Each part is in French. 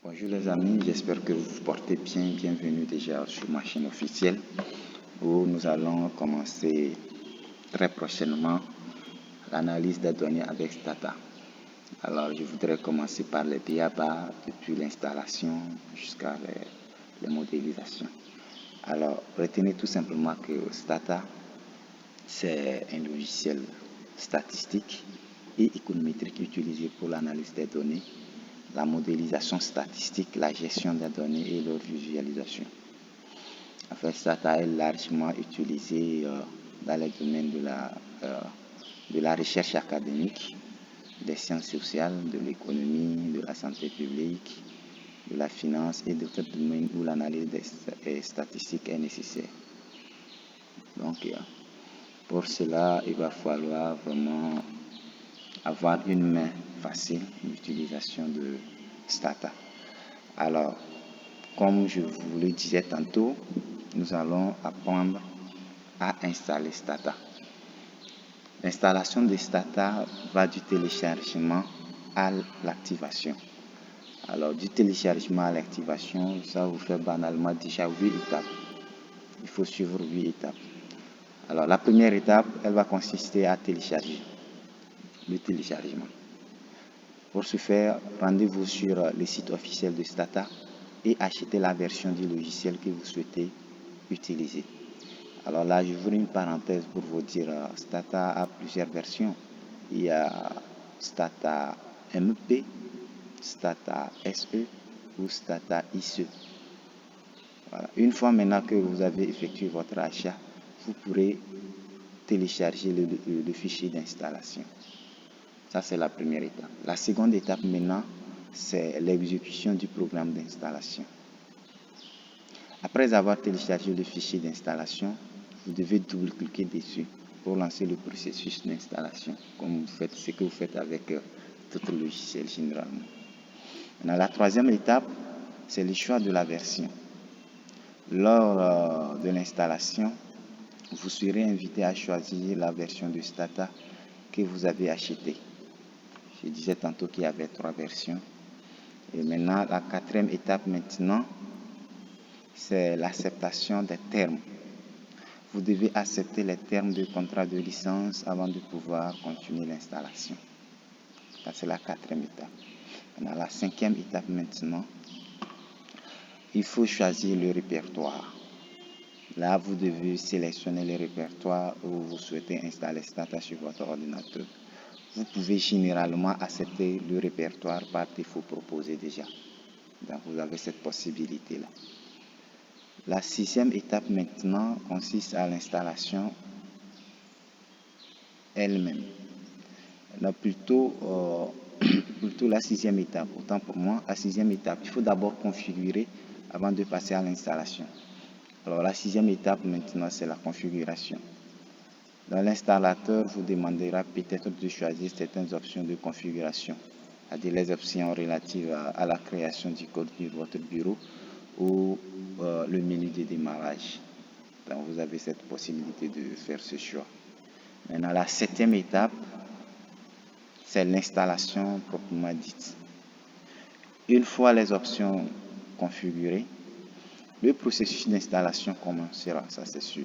Bonjour les amis, j'espère que vous vous portez bien. Bienvenue déjà sur ma chaîne officielle où nous allons commencer très prochainement l'analyse des données avec Stata. Alors je voudrais commencer par les BABA depuis l'installation jusqu'à les modélisations. Alors retenez tout simplement que Stata c'est un logiciel statistique et économétrique utilisé pour l'analyse des données, la modélisation statistique, la gestion des données et leur visualisation. En fait, Stata est largement utilisé dans les domaines de la recherche académique, des sciences sociales, de l'économie, de la santé publique, de la finance et d'autres domaines où l'analyse des statistiques est nécessaire. Donc, pour cela, il va falloir vraiment avoir une main facile d'utilisation de Stata. Alors, comme je vous le disais tantôt, nous allons apprendre à installer Stata. L'installation de Stata va du téléchargement à l'activation. Alors, du téléchargement à l'activation, ça vous fait banalement déjà 8 étapes. Il faut suivre 8 étapes. Alors, la première étape, elle va consister à télécharger, le téléchargement. Pour ce faire, rendez-vous sur le site officiel de Stata et achetez la version du logiciel que vous souhaitez utiliser. Alors là, je vous une parenthèse pour vous dire, Stata a plusieurs versions. Il y a Stata MP, Stata SE ou Stata ISE. Voilà. Une fois maintenant que vous avez effectué votre achat, vous pourrez télécharger le fichier d'installation. Ça, c'est la première étape. La seconde étape maintenant, c'est l'exécution du programme d'installation. Après avoir téléchargé le fichier d'installation, vous devez double-cliquer dessus pour lancer le processus d'installation, comme vous faites ce que vous faites avec tout logiciel généralement. Maintenant, la troisième étape, c'est le choix de la version. Lors de l'installation, vous serez invité à choisir la version de Stata que vous avez achetée. Je disais tantôt qu'il y avait 3 versions. Et maintenant, la quatrième étape maintenant, c'est l'acceptation des termes. Vous devez accepter les termes du contrat de licence avant de pouvoir continuer l'installation. Ça, c'est la quatrième étape. Maintenant, la cinquième étape maintenant, il faut choisir le répertoire. Là, vous devez sélectionner le répertoire où vous souhaitez installer Stata sur votre ordinateur. Vous pouvez généralement accepter le répertoire par défaut proposé déjà. Donc, vous avez cette possibilité-là. La sixième étape maintenant consiste à l'installation elle-même. Plutôt la sixième étape, autant pour moi, la sixième étape, il faut d'abord configurer avant de passer à l'installation. Alors la sixième étape maintenant, c'est la configuration. Dans l'installateur, vous demandera peut-être de choisir certaines options de configuration, c'est-à-dire les options relatives à la création du code de votre bureau ou le menu de démarrage. Donc vous avez cette possibilité de faire ce choix. Maintenant, la septième étape, c'est l'installation proprement dite. Une fois les options configurées, le processus d'installation commencera, ça c'est sûr.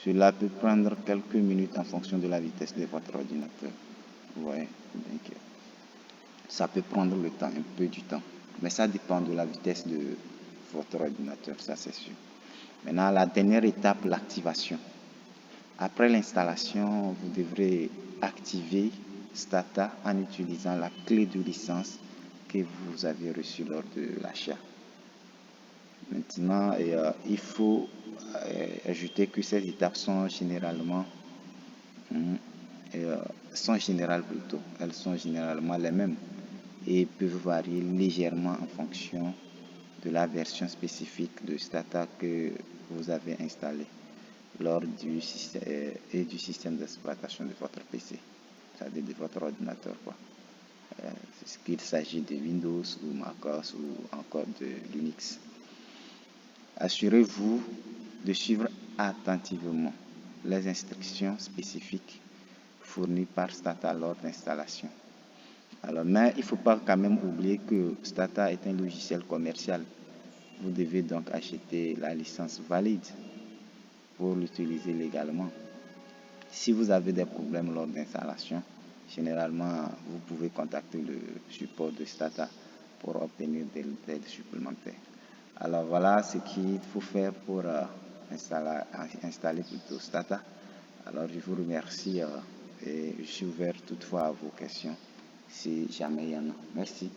Cela peut prendre quelques minutes en fonction de la vitesse de votre ordinateur. Vous voyez, donc, ça peut prendre le temps, un peu du temps, mais ça dépend de la vitesse de votre ordinateur, ça c'est sûr. Maintenant, la dernière étape, l'activation. Après l'installation, vous devrez activer Stata en utilisant la clé de licence que vous avez reçue lors de l'achat. Maintenant, il faut ajouter que ces étapes sont généralement elles sont généralement les mêmes et peuvent varier légèrement en fonction de la version spécifique de Stata que vous avez installée lors du système d'exploitation de votre PC, c'est-à-dire de votre ordinateur, qu'il s'agit de Windows ou MacOS ou encore de Linux. Assurez-vous de suivre attentivement les instructions spécifiques fournies par Stata lors d'installation. Alors, mais il ne faut pas quand même oublier que Stata est un logiciel commercial. Vous devez donc acheter la licence valide pour l'utiliser légalement. Si vous avez des problèmes lors d'installation, généralement, vous pouvez contacter le support de Stata pour obtenir de l'aide supplémentaire. Alors voilà ce qu'il faut faire pour installer plutôt Stata. Alors je vous remercie et je suis ouvert toutefois à vos questions si jamais il y en a. Merci.